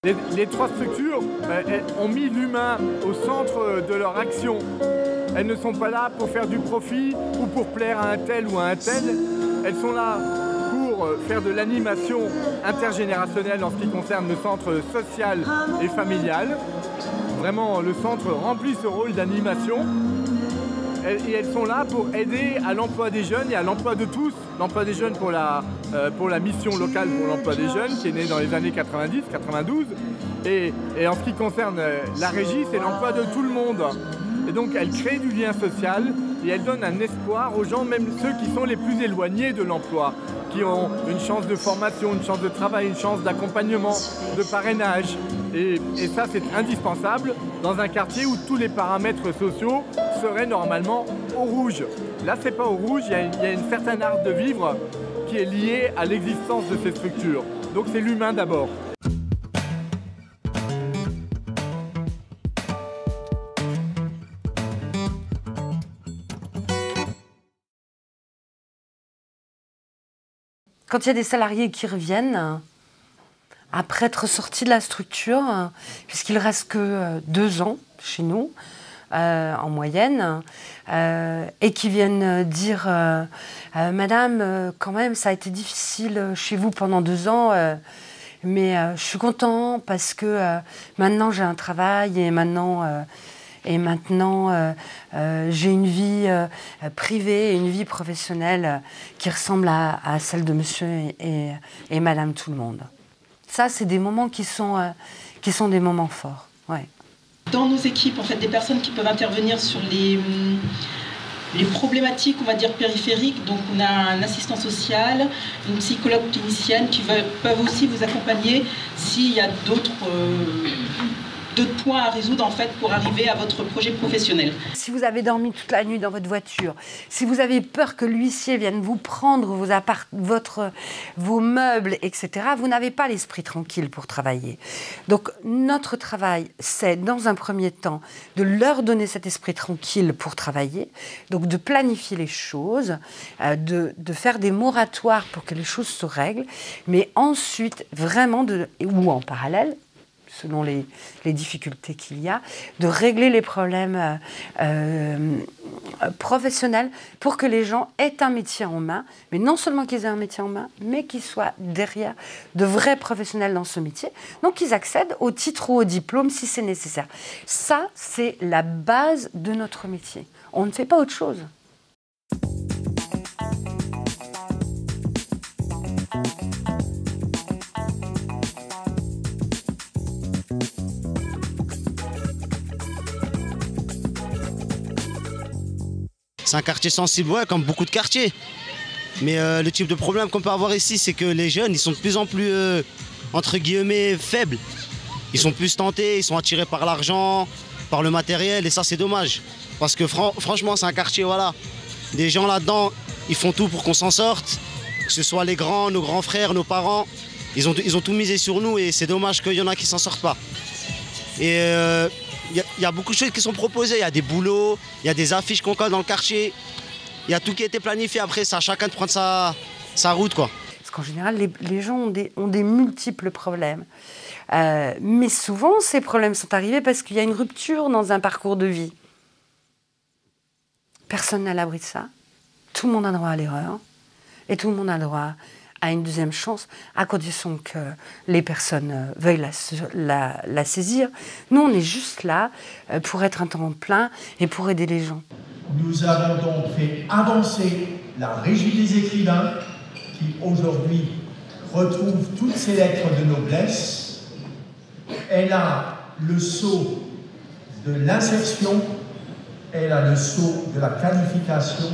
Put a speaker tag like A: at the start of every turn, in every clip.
A: Les trois structures ont mis l'humain au centre de leur action. Elles ne sont pas là pour faire du profit ou pour plaire à un tel ou à un tel. Elles sont là pour faire de l'animation intergénérationnelle en ce qui concerne le centre social et familial. Vraiment, le centre remplit ce rôle d'animation. Et elles sont là pour aider à l'emploi des jeunes et à l'emploi de tous. L'emploi des jeunes pour la mission locale pour l'emploi des jeunes qui est née dans les années 90-92. Et en ce qui concerne la régie, c'est l'emploi de tout le monde. Et donc elle crée du lien social et elle donne un espoir aux gens, même ceux qui sont les plus éloignés de l'emploi, qui ont une chance de formation, une chance de travail, une chance d'accompagnement, de parrainage. Et ça, c'est indispensable dans un quartier où tous les paramètres sociaux seraient normalement au rouge. Là, c'est pas au rouge, il y a une certaine art de vivre qui est liée à l'existence de ces structures. Donc c'est l'humain d'abord.
B: Quand il y a des salariés qui reviennent, après être sortis de la structure, puisqu'il ne reste que 2 ans chez nous, en moyenne, et qui viennent dire Madame, quand même, ça a été difficile chez vous pendant 2 ans, mais je suis content parce que maintenant j'ai un travail et maintenant j'ai une vie privée et une vie professionnelle qui ressemble à celle de monsieur et madame tout le monde. Ça, c'est des moments qui sont des moments forts. Ouais.
C: Dans nos équipes, en fait, des personnes qui peuvent intervenir sur les problématiques, on va dire, périphériques. Donc, on a un assistant social, une psychologue clinicienne qui peuvent aussi vous accompagner s'il y a d'autres points à résoudre en fait pour arriver à votre projet professionnel.
B: Si vous avez dormi toute la nuit dans votre voiture, si vous avez peur que l'huissier vienne vous prendre vos meubles, etc., vous n'avez pas l'esprit tranquille pour travailler. Donc notre travail, c'est dans un premier temps de leur donner cet esprit tranquille pour travailler, donc de planifier les choses, de faire des moratoires pour que les choses se règlent, mais ensuite vraiment ou en parallèle, selon les difficultés qu'il y a, de régler les problèmes professionnels pour que les gens aient un métier en main, mais non seulement qu'ils aient un métier en main, mais qu'ils soient derrière de vrais professionnels dans ce métier, donc qu'ils accèdent au titre ou au diplôme si c'est nécessaire. Ça, c'est la base de notre métier. On ne fait pas autre chose.
D: C'est un quartier sensible, ouais, comme beaucoup de quartiers. Mais le type de problème qu'on peut avoir ici, c'est que les jeunes, ils sont de plus en plus, entre guillemets, faibles. Ils sont plus tentés, ils sont attirés par l'argent, par le matériel, et ça, c'est dommage. Parce que franchement, c'est un quartier, voilà. Des gens là-dedans, ils font tout pour qu'on s'en sorte. Que ce soit les grands, nos grands frères, nos parents. Ils ont tout misé sur nous, et c'est dommage qu'il y en a qui s'en sortent pas. Et il y a beaucoup de choses qui sont proposées, il y a des boulots, il y a des affiches qu'on colle dans le quartier, il y a tout qui a été planifié, après c'est à chacun de prendre sa route, quoi.
B: Parce qu'en général, les gens ont des multiples problèmes. Mais souvent, ces problèmes sont arrivés parce qu'il y a une rupture dans un parcours de vie. Personne n'a l'abri de ça. Tout le monde a droit à l'erreur. Et tout le monde a droit à une deuxième chance, à condition que les personnes veuillent la saisir. Nous, on est juste là pour être un temps plein et pour aider les gens.
E: Nous avons donc fait avancer la Régie des écrivains, qui aujourd'hui retrouve toutes ses lettres de noblesse. Elle a le sceau de l'insertion, elle a le sceau de la qualification,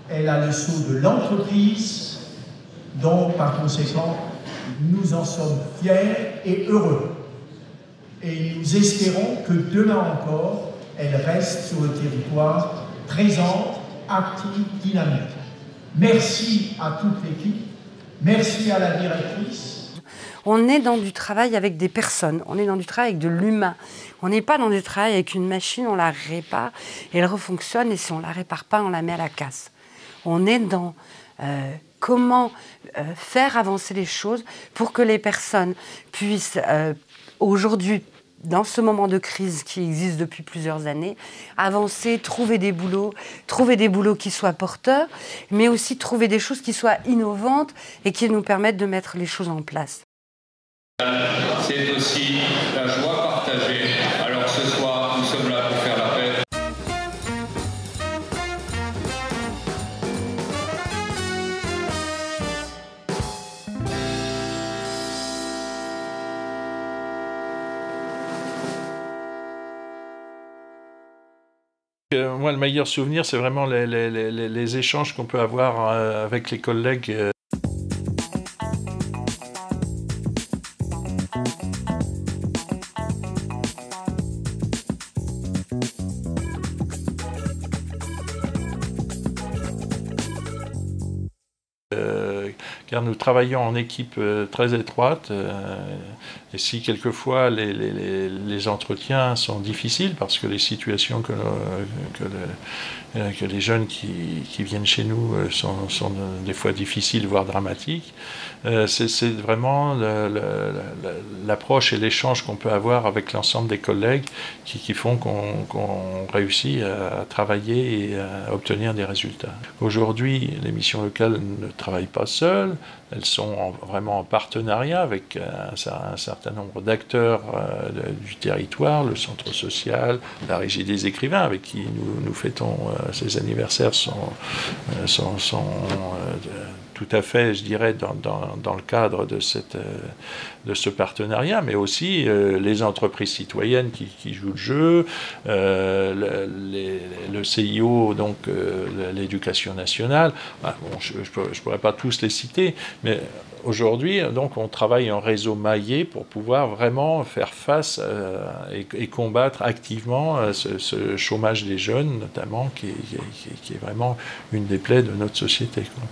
E: elle a le sceau de l'entreprise. Donc, par conséquent, nous en sommes fiers et heureux. Et nous espérons que demain encore, elle reste sur le territoire, présente, active, dynamique. Merci à toute l'équipe, merci à la directrice.
B: On est dans du travail avec des personnes, on est dans du travail avec de l'humain. On n'est pas dans du travail avec une machine, on la répare et elle refonctionne, et si on ne la répare pas, on la met à la casse. On est dans comment faire avancer les choses pour que les personnes puissent aujourd'hui, dans ce moment de crise qui existe depuis plusieurs années, avancer, trouver des boulots qui soient porteurs, mais aussi trouver des choses qui soient innovantes et qui nous permettent de mettre les choses en place.
F: C'est aussi la joie partagée. Alors ce soir, nous sommes là pour faire la paix.
G: Moi, le meilleur souvenir, c'est vraiment les échanges qu'on peut avoir avec les collègues. Car nous travaillons en équipe très étroite et si quelquefois les entretiens sont difficiles parce que les situations que les jeunes qui viennent chez nous sont des fois difficiles voire dramatiques, c'est vraiment l'approche et l'échange qu'on peut avoir avec l'ensemble des collègues qui font qu'on réussit à travailler et à obtenir des résultats. Aujourd'hui, les missions locales ne travaillent pas seules, elles sont vraiment en partenariat avec un certain nombre d'acteurs du territoire, le centre social, la Régie des écrivains avec qui nous fêtons ces anniversaires sont tout à fait, je dirais, dans le cadre de ce partenariat, mais aussi les entreprises citoyennes qui jouent le jeu, le CIO, donc l'éducation nationale. Bon, je ne pourrais pas tous les citer, mais aujourd'hui, donc, on travaille en réseau maillé pour pouvoir vraiment faire face et combattre activement ce chômage des jeunes, notamment, qui est vraiment une des plaies de notre société, quoi.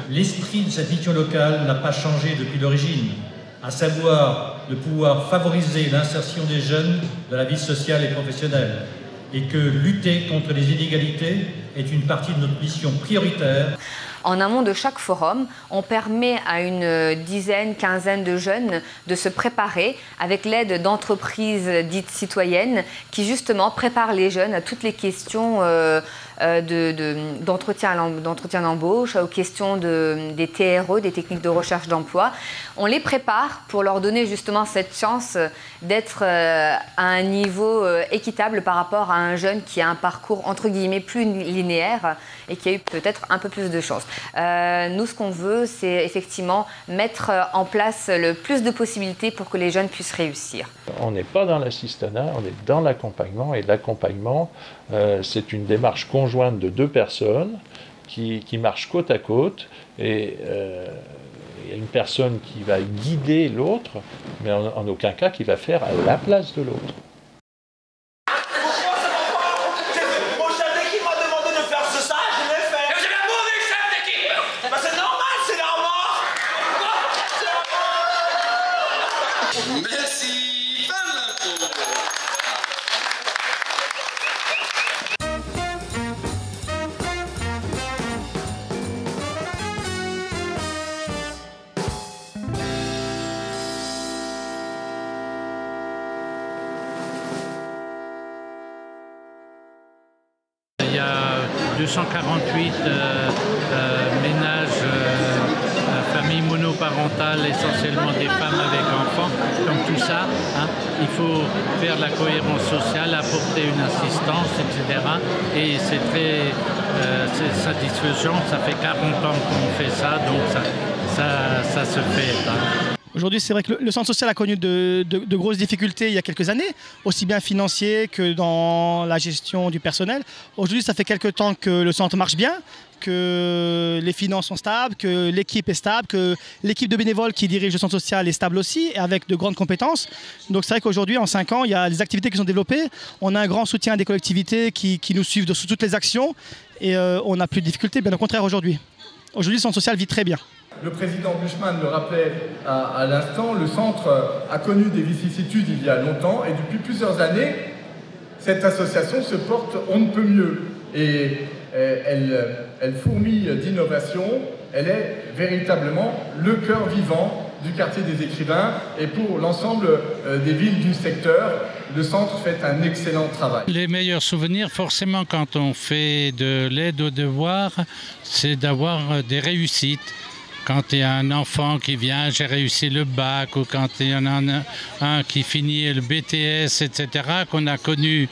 H: L'esprit de cette mission locale n'a pas changé depuis l'origine, à savoir de pouvoir favoriser l'insertion des jeunes dans la vie sociale et professionnelle, et que lutter contre les inégalités est une partie de notre mission prioritaire.
I: En amont de chaque forum, on permet à une dizaine, quinzaine de jeunes de se préparer avec l'aide d'entreprises dites citoyennes qui justement préparent les jeunes à toutes les questions d'entretien d'embauche, aux questions des TRE, des techniques de recherche d'emploi. On les prépare pour leur donner justement cette chance d'être à un niveau équitable par rapport à un jeune qui a un parcours entre guillemets plus linéaire et qui a eu peut-être un peu plus de chance. Nous, ce qu'on veut, c'est effectivement mettre en place le plus de possibilités pour que les jeunes puissent réussir.
G: On n'est pas dans l'assistanat, on est dans l'accompagnement, et l'accompagnement, c'est une démarche conjointe de deux personnes qui marchent côte à côte, et il y a une personne qui va guider l'autre, mais en aucun cas qui va faire à la place de l'autre.
F: Merci, fin de l'info.
J: Il y a 248 ménages, familles monoparentales, essentiellement des femmes avec enfants. Donc tout ça, il faut faire de la cohérence sociale, apporter une assistance, etc. Et c'est très satisfaisant. Ça fait 40 ans qu'on fait ça, donc ça se fait.
K: Aujourd'hui, c'est vrai que le centre social a connu de grosses difficultés il y a quelques années, aussi bien financières que dans la gestion du personnel. Aujourd'hui, ça fait quelques temps que le centre marche bien, que les finances sont stables, que l'équipe est stable, que l'équipe de bénévoles qui dirige le centre social est stable aussi, et avec de grandes compétences. Donc c'est vrai qu'aujourd'hui, en 5 ans, il y a des activités qui sont développées. On a un grand soutien des collectivités qui nous suivent sur toutes les actions, et on n'a plus de difficultés, bien au contraire aujourd'hui. Aujourd'hui, le centre social vit très bien.
A: Le président Buschmann le rappelait à l'instant, le centre a connu des vicissitudes il y a longtemps, et depuis plusieurs années, cette association se porte on ne peut mieux. Et elle fourmille d'innovation, elle est véritablement le cœur vivant du quartier des écrivains et pour l'ensemble des villes du secteur, le centre fait un excellent travail.
J: Les meilleurs souvenirs, forcément, quand on fait de l'aide aux devoirs, c'est d'avoir des réussites. Quand il y a un enfant qui vient, j'ai réussi le bac, ou quand il y en a un qui finit le BTS, etc., qu'on a connu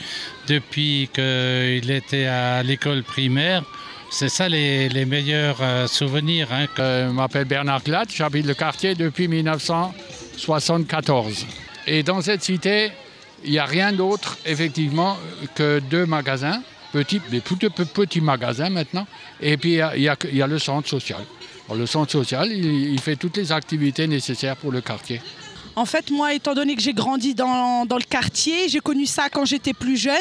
J: depuis qu'il était à l'école primaire, c'est ça les meilleurs souvenirs. Hein.
L: Je m'appelle Bernard Glatt, j'habite le quartier depuis 1974. Et dans cette cité, il n'y a rien d'autre, effectivement, que 2 magasins, des petits magasins maintenant, et puis il y a le centre social. Alors, le centre social, il fait toutes les activités nécessaires pour le quartier.
M: En fait, moi, étant donné que j'ai grandi dans le quartier, j'ai connu ça quand j'étais plus jeune.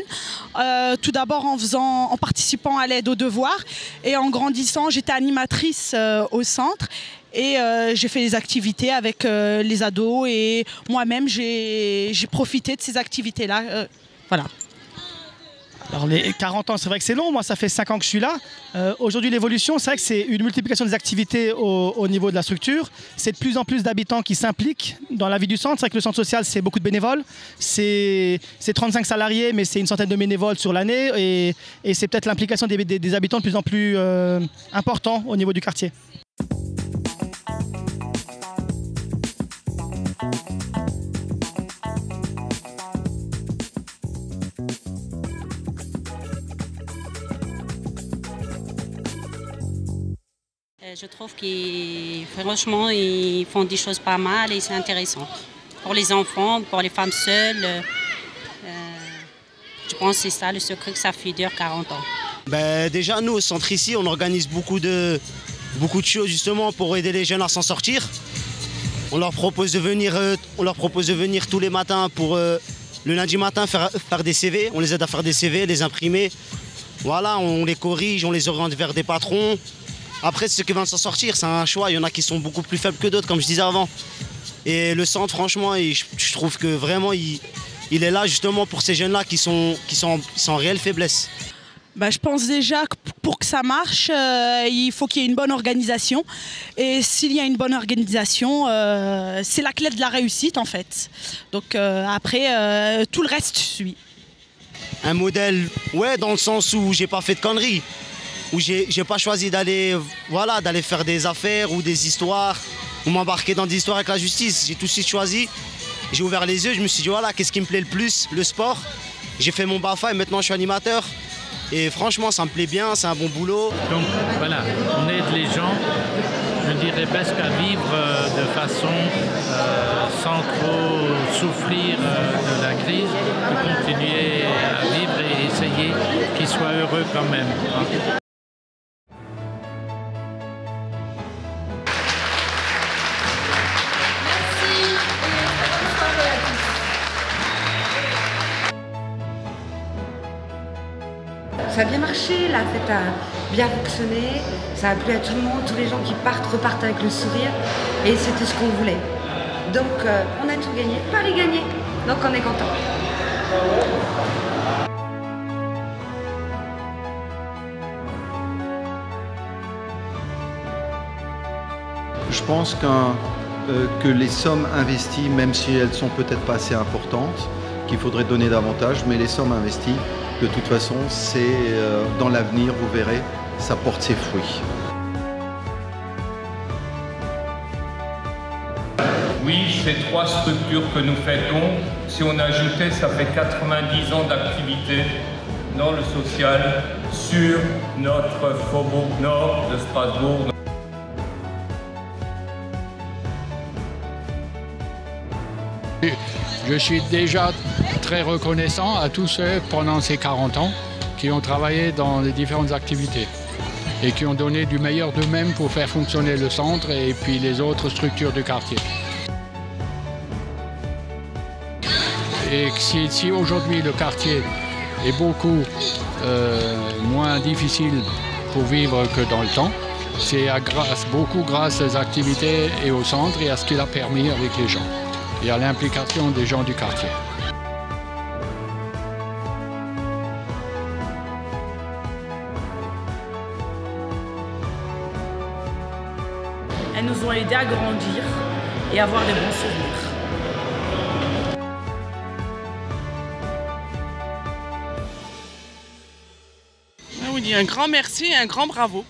M: Tout d'abord en participant à l'aide aux devoirs. Et en grandissant, j'étais animatrice au centre. Et j'ai fait des activités avec les ados. Et moi-même, j'ai profité de ces activités-là. Voilà.
K: Alors les 40 ans, c'est vrai que c'est long, moi ça fait 5 ans que je suis là. Aujourd'hui l'évolution, c'est vrai que c'est une multiplication des activités au niveau de la structure. C'est de plus en plus d'habitants qui s'impliquent dans la vie du centre. C'est vrai que le centre social, c'est beaucoup de bénévoles. C'est 35 salariés, mais c'est une centaine de bénévoles sur l'année. Et c'est peut-être l'implication des habitants de plus en plus important au niveau du quartier.
N: Je trouve qu'ils franchement, ils font des choses pas mal et c'est intéressant. Pour les enfants, pour les femmes seules, je pense que c'est ça le secret que ça fait dure 40 ans.
D: Déjà, nous, au centre ici, on organise beaucoup de choses justement pour aider les jeunes à s'en sortir. On leur propose de venir tous les matins pour le lundi matin faire des CV. On les aide à faire des CV, les imprimer. Voilà, on les corrige, on les oriente vers des patrons. Après, ceux qui vont s'en sortir, c'est un choix. Il y en a qui sont beaucoup plus faibles que d'autres, comme je disais avant. Et le centre, franchement, je trouve que vraiment, il est là justement pour ces jeunes-là qui sont en réelle faiblesse.
M: Je pense déjà que pour que ça marche, il faut qu'il y ait une bonne organisation. Et s'il y a une bonne organisation, c'est la clé de la réussite, en fait. Donc après, tout le reste suit.
D: Un modèle, ouais, dans le sens où j'ai pas fait de conneries. Où j'ai pas choisi d'aller faire des affaires ou des histoires, ou m'embarquer dans des histoires avec la justice. J'ai tout de suite choisi, j'ai ouvert les yeux, je me suis dit voilà, qu'est-ce qui me plaît le plus? Le sport. J'ai fait mon BAFA et maintenant je suis animateur. Et franchement, ça me plaît bien, c'est un bon boulot.
J: Donc voilà, on aide les gens, je dirais presque à vivre de façon sans trop souffrir de la crise, de continuer à vivre et essayer qu'ils soient heureux quand même.
B: Ça a bien marché, la fête a bien fonctionné, ça a plu à tout le monde, tous les gens qui repartent avec le sourire, et c'était ce qu'on voulait. Donc on a tout gagné, Paris gagné, donc on est content.
O: Je pense que les sommes investies, même si elles sont peut-être pas assez importantes, qu'il faudrait donner davantage, mais les sommes investies, de toute façon, c'est dans l'avenir, vous verrez, ça porte ses fruits.
F: Oui, ces 3 structures que nous fêtons, si on ajoutait, ça fait 90 ans d'activité dans le social sur notre faubourg nord de Strasbourg.
L: Je suis déjà très reconnaissant à tous ceux pendant ces 40 ans qui ont travaillé dans les différentes activités et qui ont donné du meilleur d'eux-mêmes pour faire fonctionner le centre et puis les autres structures du quartier. Et si aujourd'hui le quartier est beaucoup moins difficile pour vivre que dans le temps, c'est beaucoup grâce aux activités et au centre et à ce qu'il a permis avec les gens et à l'implication des gens du quartier.
P: nous ont aidés à grandir et à avoir des bons souvenirs.
Q: On dit un grand merci et un grand bravo.